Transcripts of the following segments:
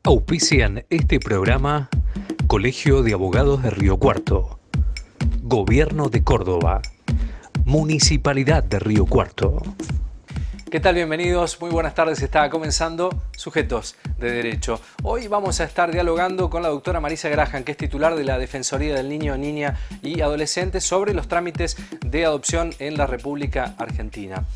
Auspician este programa Colegio de Abogados de Río Cuarto, Gobierno de Córdoba, Municipalidad de Río Cuarto. ¿Qué tal? Bienvenidos, muy buenas tardes. Está comenzando Sujetos de Derecho. Hoy vamos a estar dialogando con la doctora Marisa Graham, que es titular de la Defensoría del Niño, Niña y Adolescente, sobre los trámites de adopción en la República Argentina.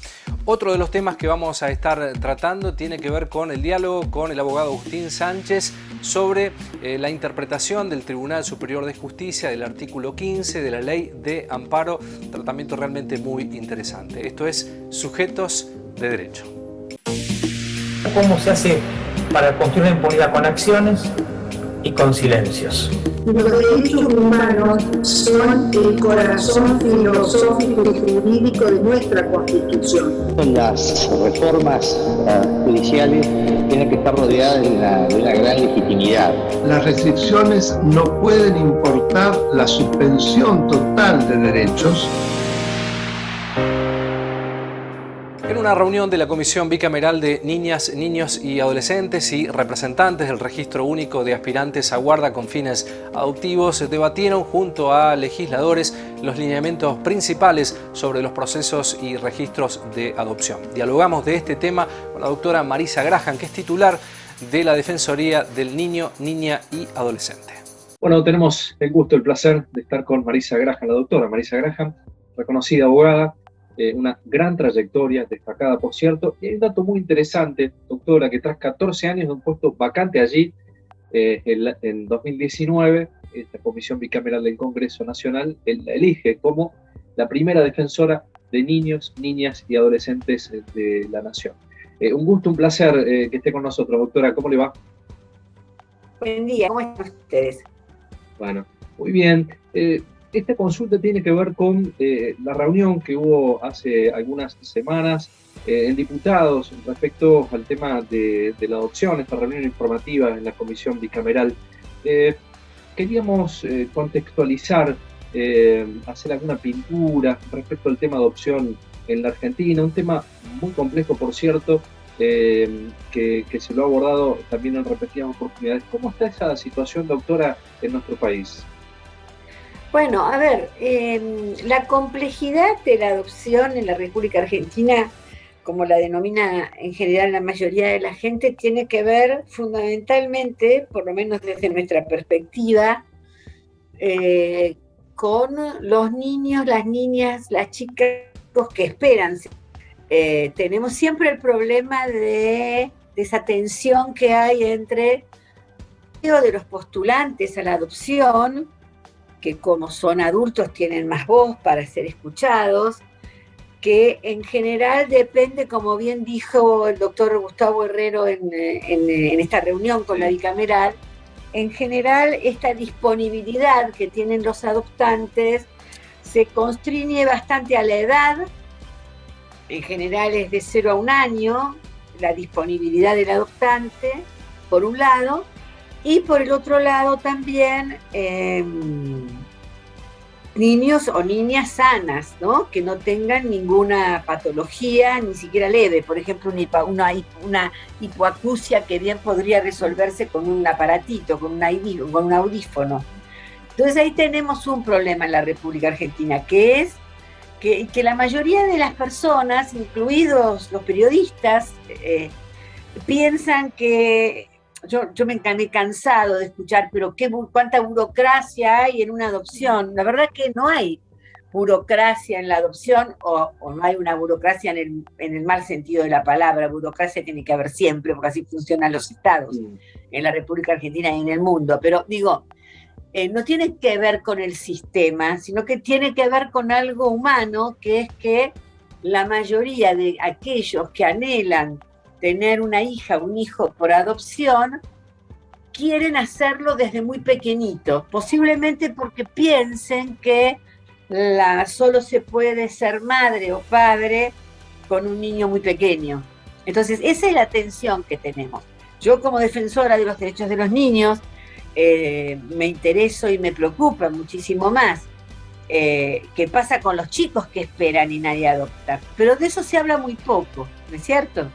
Otro de los temas que vamos a estar tratando tiene que ver con el diálogo con el abogado Agustín Sánchez sobre la interpretación del Tribunal Superior de Justicia del artículo 15 de la Ley de Amparo, tratamiento realmente muy interesante. Esto es Sujetos de Derecho. ¿Cómo se hace para construir la impunidad? Con acciones y con silencios. Los derechos humanos son el corazón filosófico y jurídico de nuestra Constitución. Las reformas judiciales tienen que estar rodeadas de una gran legitimidad. Las restricciones no pueden importar la suspensión total de derechos. En una reunión de la Comisión Bicameral de Niñas, Niños y Adolescentes y representantes del Registro Único de Aspirantes a Guarda con fines adoptivos se debatieron junto a legisladores los lineamientos principales sobre los procesos y registros de adopción. Dialogamos de este tema con la doctora Marisa Graham, que es titular de la Defensoría del Niño, Niña y Adolescente. Bueno, tenemos el gusto, el placer de estar con Marisa Graham, la doctora Marisa Graham, reconocida abogada, una gran trayectoria, destacada por cierto, y hay un dato muy interesante, doctora, que tras 14 años de un puesto vacante allí, en 2019, esta Comisión Bicameral del Congreso Nacional la elige como la primera defensora de niños, niñas y adolescentes de la nación. Un gusto, un placer que esté con nosotros, doctora. ¿Cómo le va? Buen día, ¿cómo están ustedes? Bueno, muy bien. Esta consulta tiene que ver con la reunión que hubo hace algunas semanas en diputados respecto al tema de la adopción, esta reunión informativa en la Comisión Bicameral. Queríamos contextualizar, hacer alguna pintura respecto al tema de adopción en la Argentina, un tema muy complejo, por cierto, que se lo ha abordado también en repetidas oportunidades. ¿Cómo está esa situación, doctora, en nuestro país? Bueno, a ver, la complejidad de la adopción en la República Argentina, como la denomina en general la mayoría de la gente, tiene que ver fundamentalmente, por lo menos desde nuestra perspectiva, con los niños, las niñas, las chicas que esperan. Tenemos siempre el problema de esa tensión que hay entre de los postulantes a la adopción, que como son adultos tienen más voz para ser escuchados, que en general depende, como bien dijo el doctor Gustavo Herrero en esta reunión con la bicameral, en general esta disponibilidad que tienen los adoptantes se constriñe bastante a la edad, en general es de 0 a 1 año, la disponibilidad del adoptante, por un lado, y por el otro lado también niños o niñas sanas, ¿no? Que no tengan ninguna patología, ni siquiera leve, por ejemplo una hipoacusia que bien podría resolverse con un aparatito, con un audífono. Entonces ahí tenemos un problema en la República Argentina, que es que la mayoría de las personas, incluidos los periodistas, piensan que yo me he cansado de escuchar, pero cuánta burocracia hay en una adopción. La verdad que no hay burocracia en la adopción, o no hay una burocracia en el mal sentido de la palabra. Burocracia tiene que haber siempre, porque así funcionan los estados en la República Argentina y en el mundo. Pero digo, no tiene que ver con el sistema, sino que tiene que ver con algo humano, que es que la mayoría de aquellos que anhelan tener una hija, un hijo por adopción, quieren hacerlo desde muy pequeñito, posiblemente porque piensen que solo se puede ser madre o padre con un niño muy pequeño. Entonces, esa es la tensión que tenemos. Yo, como defensora de los derechos de los niños, me intereso y me preocupa muchísimo más qué pasa con los chicos que esperan y nadie adopta. Pero de eso se habla muy poco, ¿no es cierto?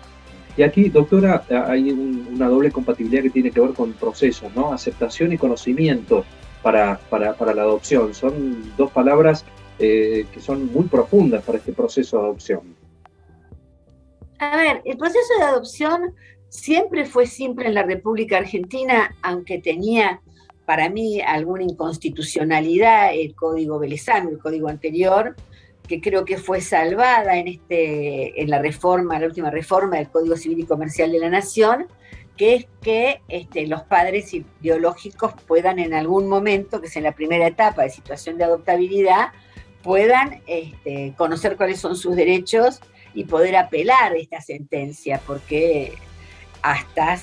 Y aquí, doctora, hay una doble compatibilidad que tiene que ver con procesos, ¿no? Aceptación y conocimiento para la adopción. Son dos palabras que son muy profundas para este proceso de adopción. A ver, el proceso de adopción siempre fue simple en la República Argentina, aunque tenía para mí alguna inconstitucionalidad el Código Velezano, el código anterior, que creo que fue salvada en la última reforma del Código Civil y Comercial de la Nación, que es que los padres biológicos puedan en algún momento, que es en la primera etapa de situación de adoptabilidad, puedan conocer cuáles son sus derechos y poder apelar esta sentencia, porque hasta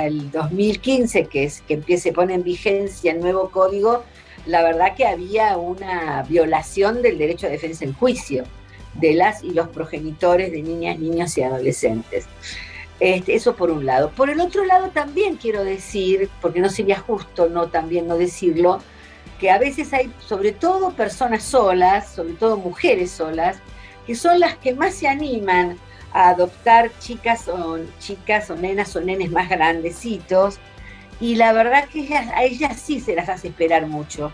el 2015, se pone en vigencia el nuevo código, la verdad que había una violación del derecho a defensa en juicio de las y los progenitores de niñas, niños y adolescentes. Eso por un lado. Por el otro lado también quiero decir, porque no sería justo también no decirlo, que a veces hay sobre todo personas solas, sobre todo mujeres solas, que son las que más se animan a adoptar chicas o nenas o nenes más grandecitos, y la verdad que a ellas sí se las hace esperar mucho.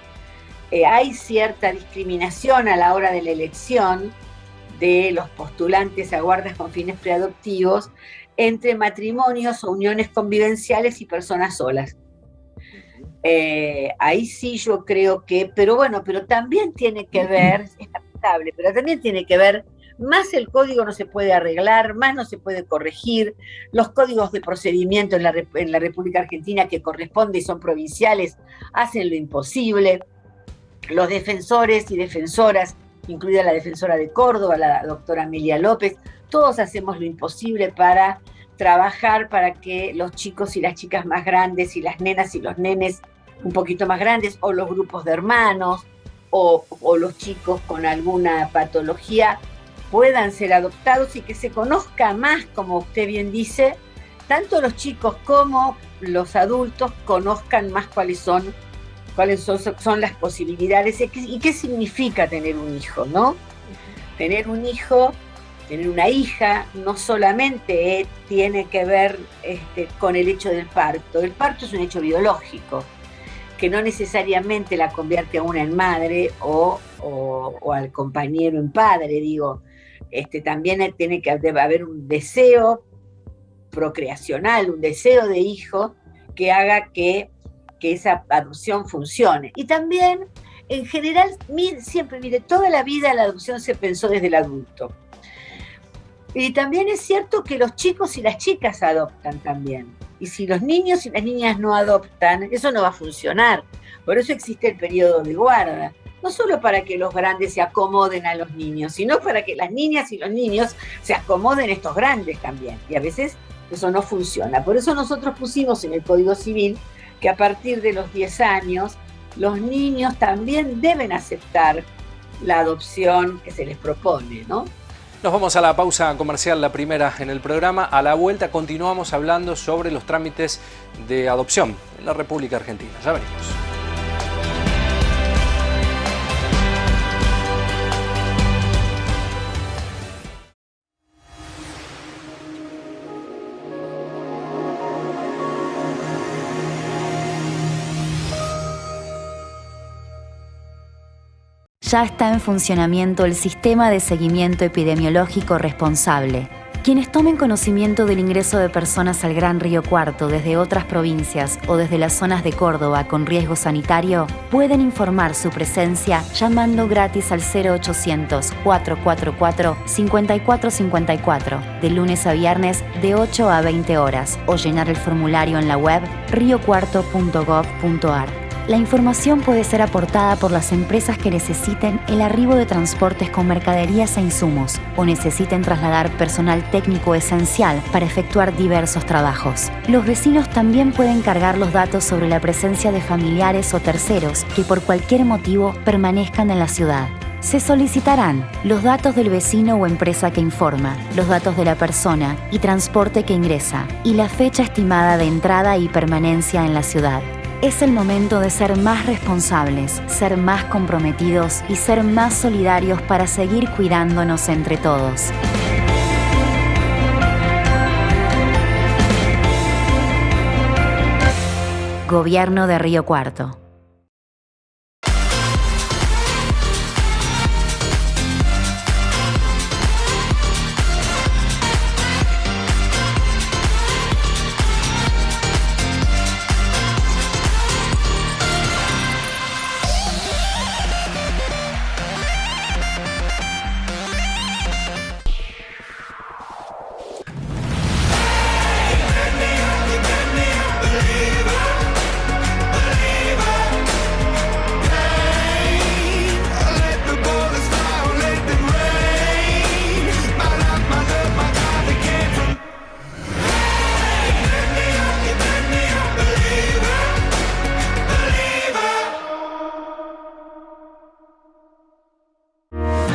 Hay cierta discriminación a la hora de la elección de los postulantes a guardas con fines preadoptivos entre matrimonios o uniones convivenciales y personas solas. Ahí sí yo creo que, pero también tiene que ver, es lamentable, pero también tiene que ver, más el código no se puede arreglar, más no se puede corregir, los códigos de procedimiento en la República Argentina que corresponden y son provinciales hacen lo imposible, los defensores y defensoras, incluida la defensora de Córdoba, la doctora Amelia López, todos hacemos lo imposible para trabajar para que los chicos y las chicas más grandes y las nenas y los nenes un poquito más grandes, o los grupos de hermanos, o los chicos con alguna patología, puedan ser adoptados y que se conozca más, como usted bien dice, tanto los chicos como los adultos conozcan más cuáles son las posibilidades y qué significa tener un hijo, ¿no? Tener un hijo, tener una hija, no solamente tiene que ver con el hecho del parto. El parto es un hecho biológico, que no necesariamente la convierte a una en madre o al compañero en padre, digo. También debe haber un deseo procreacional, un deseo de hijo que haga que esa adopción funcione. Y también, en general, siempre, toda la vida la adopción se pensó desde el adulto. Y también es cierto que los chicos y las chicas adoptan también. Y si los niños y las niñas no adoptan, eso no va a funcionar. Por eso existe el periodo de guarda. No solo para que los grandes se acomoden a los niños, sino para que las niñas y los niños se acomoden a estos grandes también. Y a veces eso no funciona. Por eso nosotros pusimos en el Código Civil que a partir de los 10 años los niños también deben aceptar la adopción que se les propone, ¿no? Nos vamos a la pausa comercial, la primera en el programa. A la vuelta continuamos hablando sobre los trámites de adopción en la República Argentina. Ya venimos. Ya está en funcionamiento el Sistema de Seguimiento Epidemiológico Responsable. Quienes tomen conocimiento del ingreso de personas al Gran Río Cuarto desde otras provincias o desde las zonas de Córdoba con riesgo sanitario pueden informar su presencia llamando gratis al 0800-444-5454 de lunes a viernes de 8 a 20 horas o llenar el formulario en la web riocuarto.gov.ar. La información puede ser aportada por las empresas que necesiten el arribo de transportes con mercaderías e insumos o necesiten trasladar personal técnico esencial para efectuar diversos trabajos. Los vecinos también pueden cargar los datos sobre la presencia de familiares o terceros que por cualquier motivo permanezcan en la ciudad. Se solicitarán los datos del vecino o empresa que informa, los datos de la persona y transporte que ingresa y la fecha estimada de entrada y permanencia en la ciudad. Es el momento de ser más responsables, ser más comprometidos y ser más solidarios para seguir cuidándonos entre todos. Gobierno de Río Cuarto.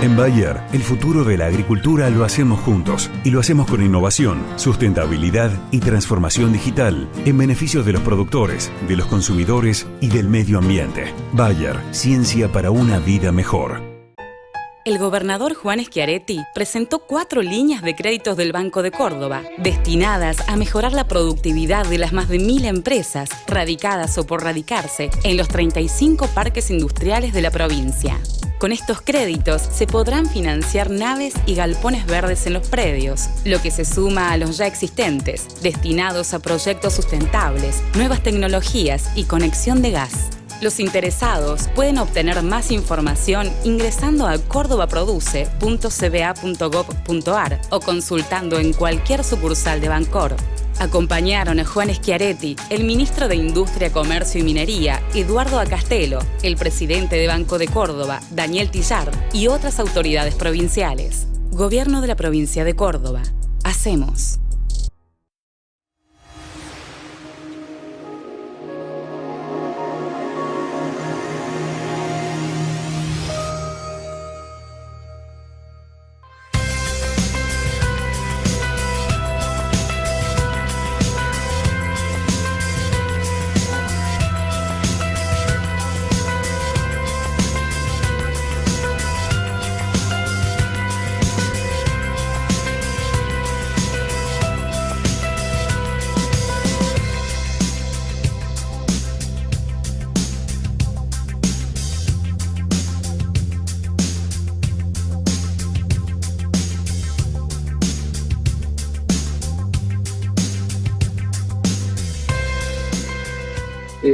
En Bayer, el futuro de la agricultura lo hacemos juntos y lo hacemos con innovación, sustentabilidad y transformación digital en beneficio de los productores, de los consumidores y del medio ambiente. Bayer, ciencia para una vida mejor. El gobernador Juan Schiaretti presentó 4 líneas de créditos del Banco de Córdoba, destinadas a mejorar la productividad de las más de 1000 empresas radicadas o por radicarse en los 35 parques industriales de la provincia. Con estos créditos se podrán financiar naves y galpones verdes en los predios, lo que se suma a los ya existentes, destinados a proyectos sustentables, nuevas tecnologías y conexión de gas. Los interesados pueden obtener más información ingresando a cordobaproduce.cba.gov.ar o consultando en cualquier sucursal de Bancor. Acompañaron a Juan Schiaretti, el ministro de Industria, Comercio y Minería, Eduardo Acastelo, el presidente de Banco de Córdoba, Daniel Tillard, y otras autoridades provinciales. Gobierno de la provincia de Córdoba. Hacemos.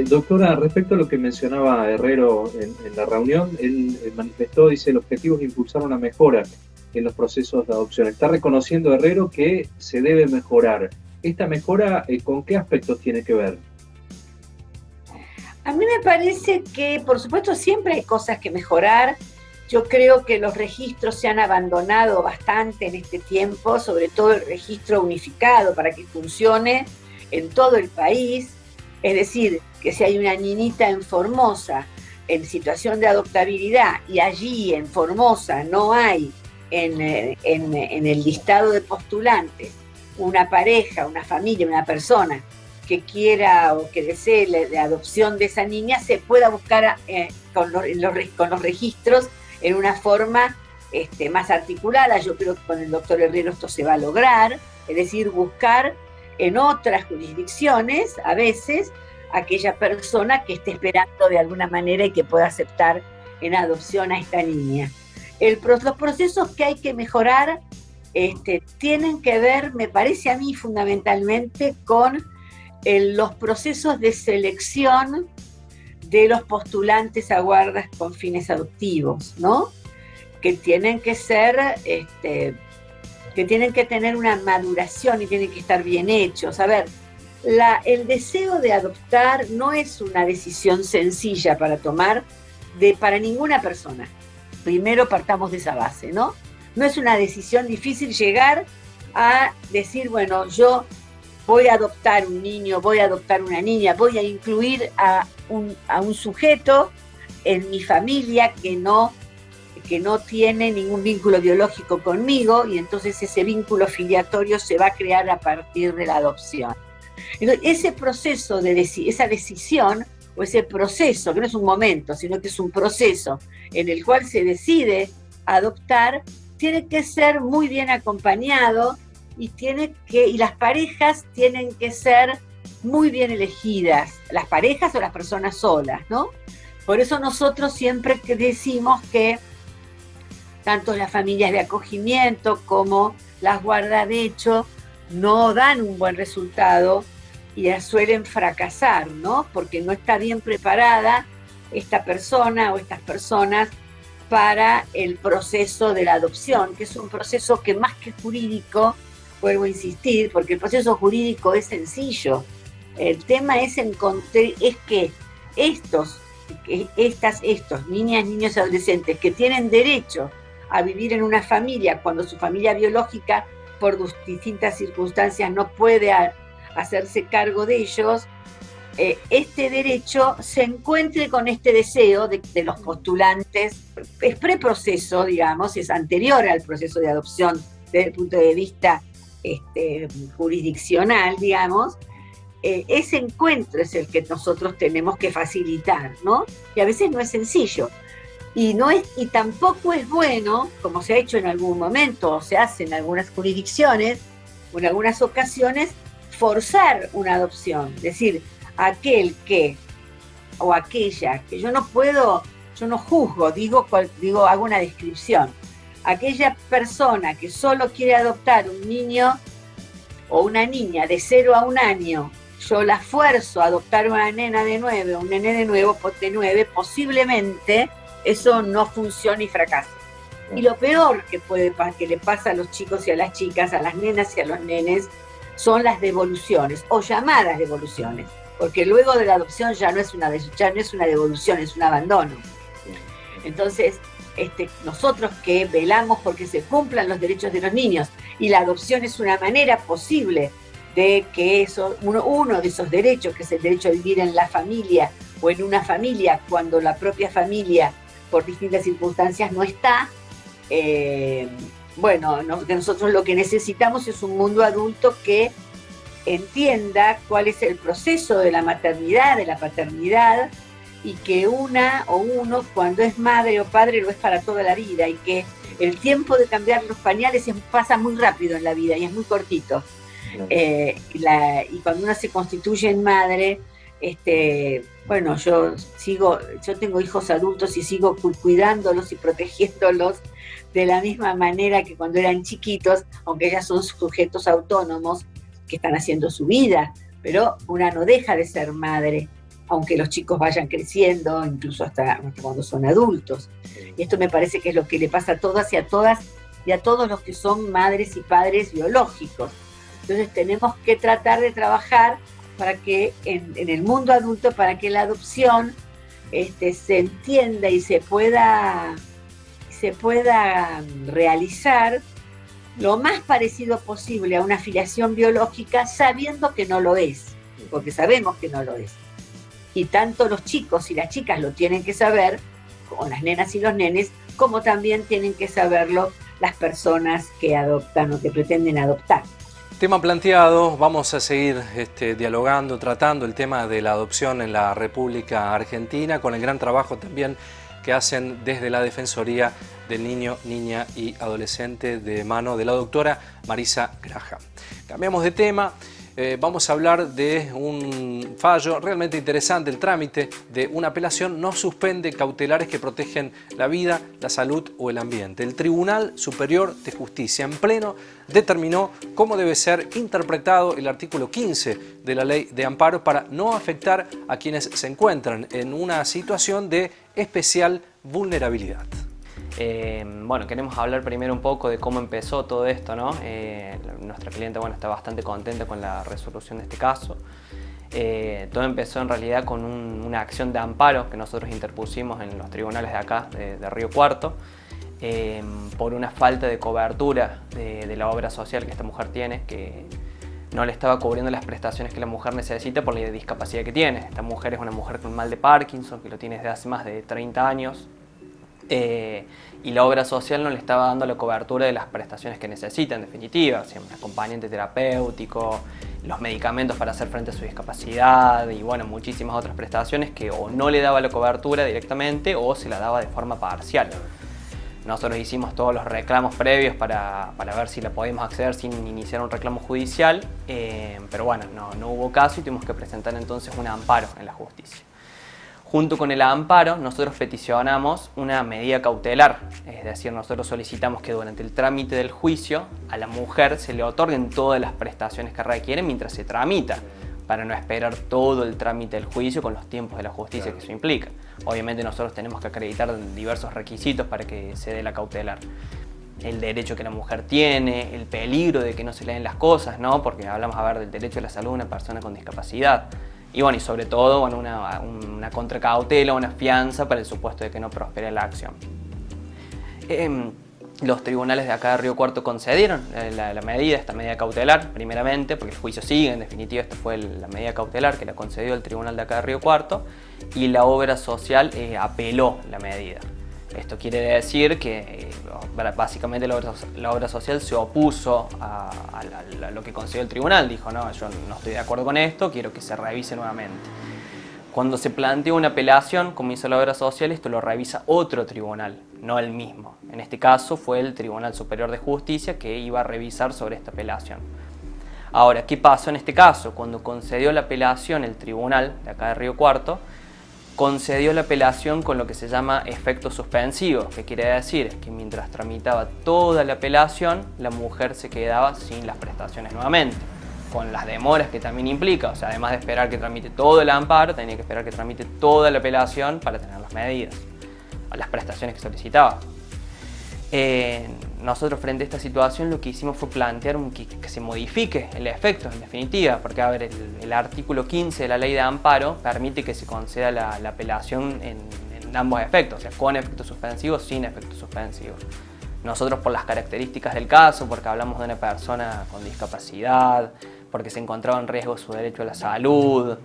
Doctora, respecto a lo que mencionaba Herrero en la reunión, él manifestó, dice, el objetivo es impulsar una mejora en los procesos de adopción. Está reconociendo Herrero que se debe mejorar. ¿Esta mejora con qué aspectos tiene que ver? A mí me parece que, por supuesto, siempre hay cosas que mejorar. Yo creo que los registros se han abandonado bastante en este tiempo, sobre todo el registro unificado para que funcione en todo el país. Es decir, que si hay una niñita en Formosa en situación de adoptabilidad y allí en Formosa no hay en el listado de postulantes una pareja, una familia, una persona que quiera o que desee la adopción de esa niña, se pueda buscar con los registros en una forma más articulada. Yo creo que con el doctor Herrero esto se va a lograr, es decir, buscar en otras jurisdicciones, a veces, aquella persona que esté esperando de alguna manera y que pueda aceptar en adopción a esta niña. Los procesos que hay que mejorar tienen que ver, me parece a mí, fundamentalmente con los procesos de selección de los postulantes a guardas con fines adoptivos, ¿no? Que tienen que ser, que tienen que tener una maduración y tienen que estar bien hechos. A ver, el deseo de adoptar no es una decisión sencilla para tomar para ninguna persona. Primero partamos de esa base, ¿no? No es una decisión difícil llegar a decir, bueno, yo voy a adoptar un niño, voy a adoptar una niña, voy a incluir a un sujeto en mi familia que no tiene ningún vínculo biológico conmigo, y entonces ese vínculo filiatorio se va a crear a partir de la adopción. Entonces, ese proceso esa decisión, o ese proceso, que no es un momento, sino que es un proceso en el cual se decide adoptar, tiene que ser muy bien acompañado y las parejas tienen que ser muy bien elegidas, las parejas o las personas solas, ¿no? Por eso nosotros siempre decimos que tanto las familias de acogimiento como las guardadecho no dan un buen resultado y suelen fracasar, ¿no? Porque no está bien preparada esta persona o estas personas para el proceso de la adopción, que es un proceso que más que jurídico, vuelvo a insistir, porque el proceso jurídico es sencillo. El tema es que estos niñas, niños y adolescentes que tienen derecho a vivir en una familia cuando su familia biológica por distintas circunstancias no puede hacerse cargo de ellos, este derecho se encuentre con este deseo de los postulantes. Es preproceso, digamos, es anterior al proceso de adopción desde el punto de vista jurisdiccional, digamos. Ese encuentro es el que nosotros tenemos que facilitar, ¿no? Y a veces no es sencillo. Y tampoco es bueno, como se ha hecho en algún momento, o se hace en algunas jurisdicciones, o en algunas ocasiones, forzar una adopción. Es decir, aquel que, o aquella, que yo no juzgo, hago una descripción. Aquella persona que solo quiere adoptar un niño o una niña de 0 a 1 año, yo la fuerzo a adoptar una nena de 9 o un nene de 9, posiblemente eso no funciona y fracasa. Y lo peor que le pasa a los chicos y a las chicas, a las nenas y a los nenes, son las devoluciones, o llamadas devoluciones, porque luego de la adopción ya no es una devolución, es un abandono. Entonces, nosotros que velamos porque se cumplan los derechos de los niños, y la adopción es una manera posible de que uno de esos derechos, que es el derecho a vivir en la familia o en una familia cuando la propia familia por distintas circunstancias no está, nosotros lo que necesitamos es un mundo adulto que entienda cuál es el proceso de la maternidad, de la paternidad, y que una o uno, cuando es madre o padre, lo es para toda la vida, y que el tiempo de cambiar los pañales pasa muy rápido en la vida y es muy cortito. Y cuando uno se constituye en madre, yo tengo hijos adultos y sigo cuidándolos y protegiéndolos de la misma manera que cuando eran chiquitos, aunque ya son sujetos autónomos que están haciendo su vida, pero una no deja de ser madre, aunque los chicos vayan creciendo, incluso hasta cuando son adultos. Y esto me parece que es lo que le pasa a todas y a todos los que son madres y padres biológicos. Entonces tenemos que tratar de trabajar para que en el mundo adulto, para que la adopción se entienda y se pueda realizar lo más parecido posible a una filiación biológica, sabiendo que no lo es, porque sabemos que no lo es. Y tanto los chicos y las chicas lo tienen que saber, como las nenas y los nenes, como también tienen que saberlo las personas que adoptan o que pretenden adoptar. Tema planteado, vamos a seguir dialogando, tratando el tema de la adopción en la República Argentina, con el gran trabajo también que hacen desde la Defensoría del Niño, Niña y Adolescente de mano de la doctora Marisa Graham. Cambiamos de tema. Vamos a hablar de un fallo realmente interesante. El trámite de una apelación no suspende cautelares que protegen la vida, la salud o el ambiente. El Tribunal Superior de Justicia en pleno determinó cómo debe ser interpretado el artículo 15 de la Ley de Amparo para no afectar a quienes se encuentran en una situación de especial vulnerabilidad. Queremos hablar primero un poco de cómo empezó todo esto, ¿no? Nuestra cliente está bastante contenta con la resolución de este caso. Todo empezó en realidad con una acción de amparo que nosotros interpusimos en los tribunales de acá, de Río Cuarto, por una falta de cobertura de la obra social que esta mujer tiene, que no le estaba cubriendo las prestaciones que la mujer necesita por la discapacidad que tiene. Esta mujer es una mujer con mal de Parkinson, que lo tiene desde hace más de 30 años. Y la obra social no le estaba dando la cobertura de las prestaciones que necesita, en definitiva, un acompañante terapéutico, los medicamentos para hacer frente a su discapacidad y muchísimas otras prestaciones que o no le daba la cobertura directamente o se la daba de forma parcial. Nosotros hicimos todos los reclamos previos para ver si la podíamos acceder sin iniciar un reclamo judicial, pero bueno, no hubo caso y tuvimos que presentar entonces un amparo en la justicia. Junto con el amparo, nosotros peticionamos una medida cautelar, es decir, nosotros solicitamos que durante el trámite del juicio a la mujer se le otorguen todas las prestaciones que requiere mientras se tramita, para no esperar todo el trámite del juicio con los tiempos de la justicia que eso implica. Obviamente nosotros tenemos que acreditar diversos requisitos para que se dé la cautelar. El derecho que la mujer tiene, el peligro de que no se le den las cosas, ¿no? Porque hablamos del derecho a la salud de una persona con discapacidad. Y bueno, y sobre todo una contracautela, una fianza para el supuesto de que no prospere la acción. Los tribunales de acá de Río Cuarto concedieron esta medida cautelar, primeramente, porque el juicio sigue, en definitiva esta fue la medida cautelar que la concedió el tribunal de acá de Río Cuarto, y la obra social apeló la medida. Esto quiere decir que básicamente la obra social se opuso a lo que concedió el tribunal, dijo no, yo no estoy de acuerdo con esto, quiero que se revise nuevamente. Cuando se planteó una apelación, como hizo la obra social, esto lo revisa otro tribunal, no el mismo. En este caso fue el Tribunal Superior de Justicia que iba a revisar sobre esta apelación. Ahora, ¿qué pasó en este caso? Cuando concedió la apelación el tribunal de acá de Río Cuarto, concedió la apelación con lo que se llama efecto suspensivo, que quiere decir que mientras tramitaba toda la apelación, la mujer se quedaba sin las prestaciones nuevamente, con las demoras que también implica, o sea, además de esperar que tramite todo el amparo, tenía que esperar que tramite toda la apelación para tener las medidas, las prestaciones que solicitaba. Nosotros frente a esta situación lo que hicimos fue plantear que se modifique el efecto, en definitiva, porque a ver, el artículo 15 de la ley de amparo permite que se conceda la apelación en ambos efectos, o sea, con efecto suspensivo, sin efecto suspensivo. Nosotros, por las características del caso, porque hablamos de una persona con discapacidad, porque se encontraba en riesgo su derecho a la salud,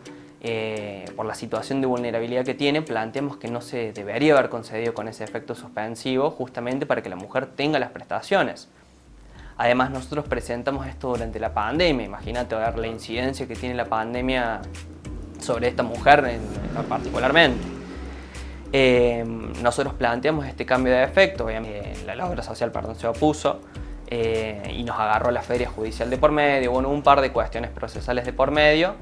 por la situación de vulnerabilidad que tiene, planteamos que no se debería haber concedido con ese efecto suspensivo, justamente para que la mujer tenga las prestaciones. Además, nosotros presentamos esto durante la pandemia. Imagínate ver la incidencia que tiene la pandemia sobre esta mujer particularmente. Nosotros planteamos este cambio de efecto, obviamente la obra social se opuso y nos agarró la feria judicial de por medio, bueno, un par de cuestiones procesales de por medio,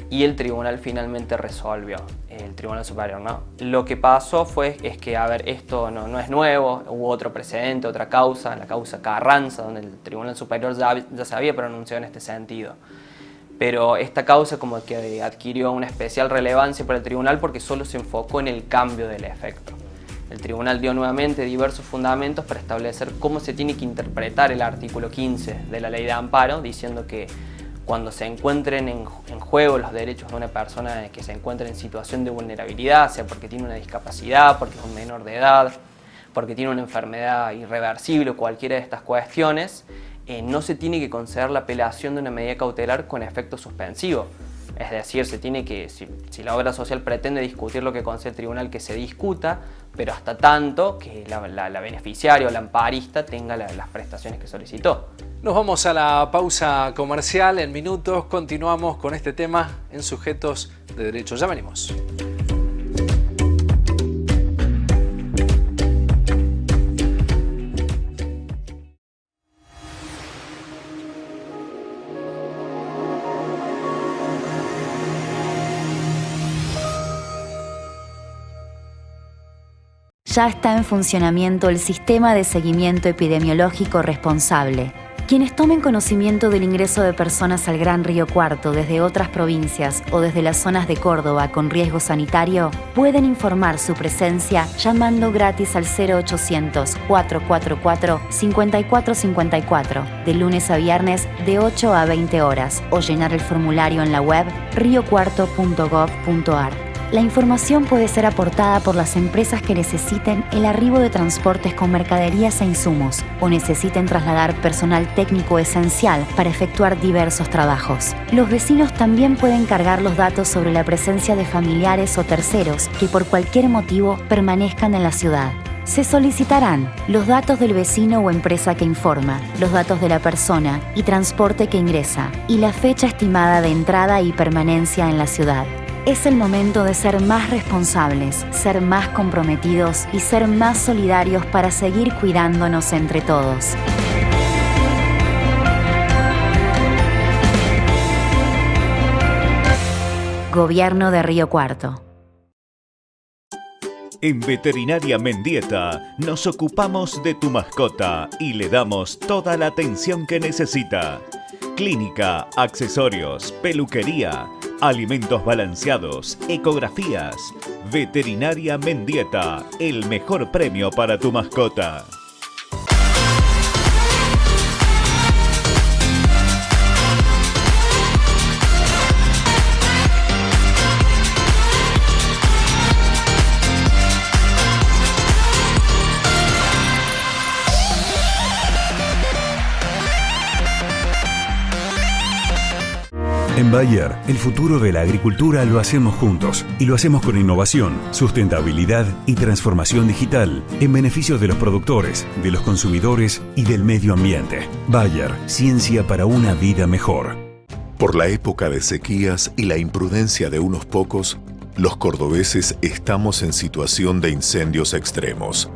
y el tribunal finalmente resolvió, el Tribunal Superior, ¿no? Lo que pasó es que, a ver, esto no es nuevo, hubo otro precedente, otra causa, la causa Carranza, donde el Tribunal Superior ya se había pronunciado en este sentido. Pero esta causa como que adquirió una especial relevancia para el tribunal porque solo se enfocó en el cambio del efecto. El tribunal dio nuevamente diversos fundamentos para establecer cómo se tiene que interpretar el artículo 15 de la ley de amparo, diciendo que cuando se encuentren en juego los derechos de una persona que se encuentra en situación de vulnerabilidad, sea porque tiene una discapacidad, porque es un menor de edad, porque tiene una enfermedad irreversible o cualquiera de estas cuestiones, no se tiene que conceder la apelación de una medida cautelar con efecto suspensivo. Es decir, se tiene que, si la obra social pretende discutir lo que concede el tribunal, que se discuta, pero hasta tanto que la beneficiaria o la amparista tenga las prestaciones que solicitó. Nos vamos a la pausa comercial. En minutos continuamos con este tema en Sujetos de Derecho. Ya venimos. Ya está en funcionamiento el Sistema de Seguimiento Epidemiológico Responsable. Quienes tomen conocimiento del ingreso de personas al Gran Río Cuarto desde otras provincias o desde las zonas de Córdoba con riesgo sanitario pueden informar su presencia llamando gratis al 0800-444-5454 de lunes a viernes de 8 a 20 horas o llenar el formulario en la web riocuarto.gov.ar. La información puede ser aportada por las empresas que necesiten el arribo de transportes con mercaderías e insumos o necesiten trasladar personal técnico esencial para efectuar diversos trabajos. Los vecinos también pueden cargar los datos sobre la presencia de familiares o terceros que por cualquier motivo permanezcan en la ciudad. Se solicitarán los datos del vecino o empresa que informa, los datos de la persona y transporte que ingresa y la fecha estimada de entrada y permanencia en la ciudad. Es el momento de ser más responsables, ser más comprometidos y ser más solidarios para seguir cuidándonos entre todos. Gobierno de Río Cuarto. En Veterinaria Mendieta nos ocupamos de tu mascota y le damos toda la atención que necesita. Clínica, accesorios, peluquería, alimentos balanceados, ecografías. Veterinaria Mendieta, el mejor premio para tu mascota. En Bayer, el futuro de la agricultura lo hacemos juntos y lo hacemos con innovación, sustentabilidad y transformación digital en beneficio de los productores, de los consumidores y del medio ambiente. Bayer, ciencia para una vida mejor. Por la época de sequías y la imprudencia de unos pocos, los cordobeses estamos en situación de incendios extremos.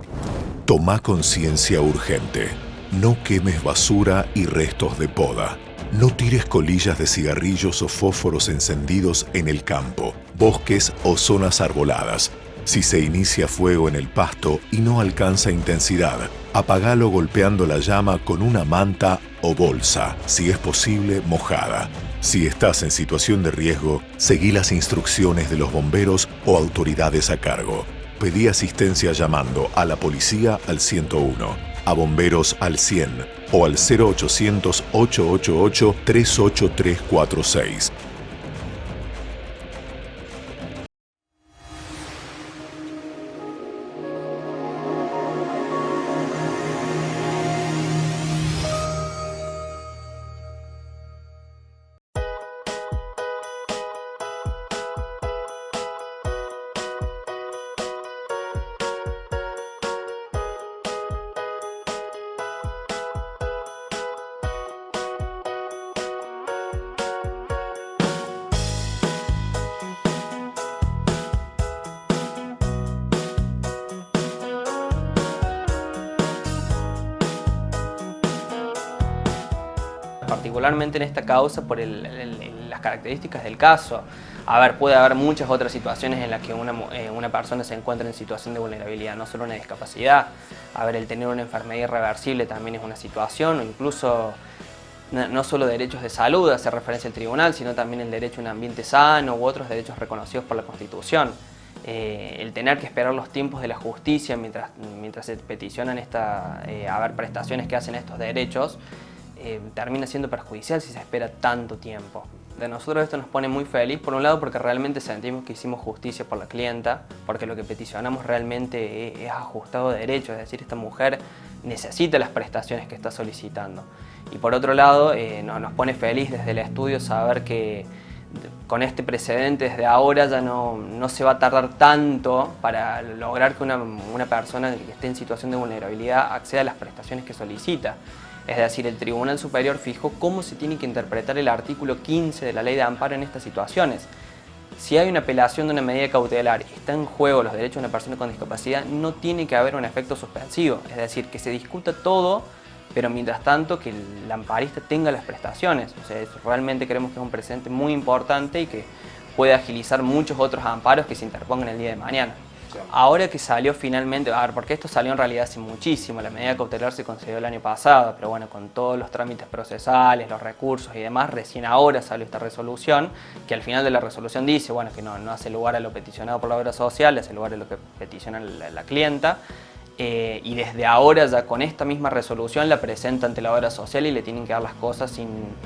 Toma conciencia urgente. No quemes basura y restos de poda. No tires colillas de cigarrillos o fósforos encendidos en el campo, bosques o zonas arboladas. Si se inicia fuego en el pasto y no alcanza intensidad, apagalo golpeando la llama con una manta o bolsa, si es posible mojada. Si estás en situación de riesgo, seguí las instrucciones de los bomberos o autoridades a cargo. Pedí asistencia llamando a la policía al 101, a bomberos al 100 o al 0800-888-38346. Particularmente en esta causa por las características del caso. A ver, puede haber muchas otras situaciones en las que una persona se encuentra en situación de vulnerabilidad, no solo una discapacidad. A ver, el tener una enfermedad irreversible también es una situación, o incluso no solo derechos de salud, hace referencia al tribunal, sino también el derecho a un ambiente sano u otros derechos reconocidos por la Constitución. El tener que esperar los tiempos de la justicia mientras se peticionan prestaciones que hacen estos derechos, termina siendo perjudicial si se espera tanto tiempo. De nosotros esto nos pone muy feliz, por un lado porque realmente sentimos que hicimos justicia por la clienta, porque lo que peticionamos realmente es ajustado a derecho, es decir, esta mujer necesita las prestaciones que está solicitando. Y por otro lado, nos pone feliz desde el estudio saber que con este precedente desde ahora ya no se va a tardar tanto para lograr que una persona que esté en situación de vulnerabilidad acceda a las prestaciones que solicita. Es decir, el Tribunal Superior fijó cómo se tiene que interpretar el artículo 15 de la Ley de Amparo en estas situaciones. Si hay una apelación de una medida cautelar y está en juego los derechos de una persona con discapacidad, no tiene que haber un efecto suspensivo. Es decir, que se discuta todo, pero mientras tanto que el amparista tenga las prestaciones. O sea, realmente creemos que es un precedente muy importante y que puede agilizar muchos otros amparos que se interpongan el día de mañana. Ahora que salió finalmente, porque esto salió en realidad hace muchísimo, la medida cautelar se concedió el año pasado, pero bueno, con todos los trámites procesales, los recursos y demás, recién ahora salió esta resolución, que al final de la resolución dice, bueno, que no hace lugar a lo peticionado por la obra social, hace lugar a lo que peticiona la clienta, y desde ahora ya con esta misma resolución la presenta ante la obra social y le tienen que dar las cosas sin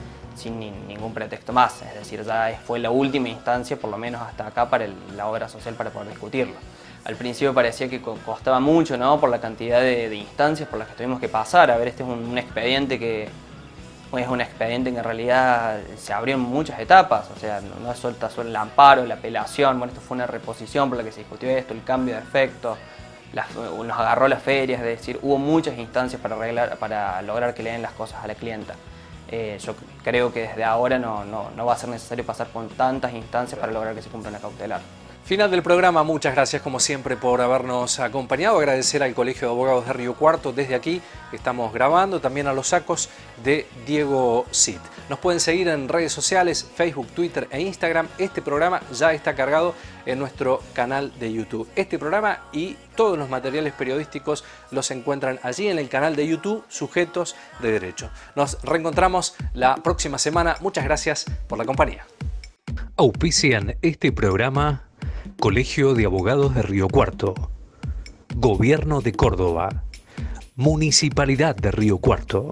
ningún pretexto más, es decir, ya fue la última instancia, por lo menos hasta acá, para la obra social para poder discutirlo. Al principio parecía que costaba mucho, ¿no?, por la cantidad de instancias por las que tuvimos que pasar. A ver, este es un expediente que es un expediente que en realidad se abrió en muchas etapas, o sea, no es solo el amparo, la apelación, bueno, esto fue una reposición por la que se discutió esto, el cambio de efecto, nos agarró las ferias, es decir, hubo muchas instancias para lograr que le den las cosas a la clienta. Yo creo que desde ahora no va a ser necesario pasar por tantas instancias para lograr que se cumpla una cautelar. Final del programa, muchas gracias como siempre por habernos acompañado. Agradecer al Colegio de Abogados de Río Cuarto desde aquí que estamos grabando, también a los sacos de Diego Cid. Nos pueden seguir en redes sociales, Facebook, Twitter e Instagram. Este programa ya está cargado en nuestro canal de YouTube. Este programa y todos los materiales periodísticos los encuentran allí en el canal de YouTube Sujetos de Derecho. Nos reencontramos la próxima semana. Muchas gracias por la compañía. Auspician este programa Colegio de Abogados de Río Cuarto, Gobierno de Córdoba, Municipalidad de Río Cuarto.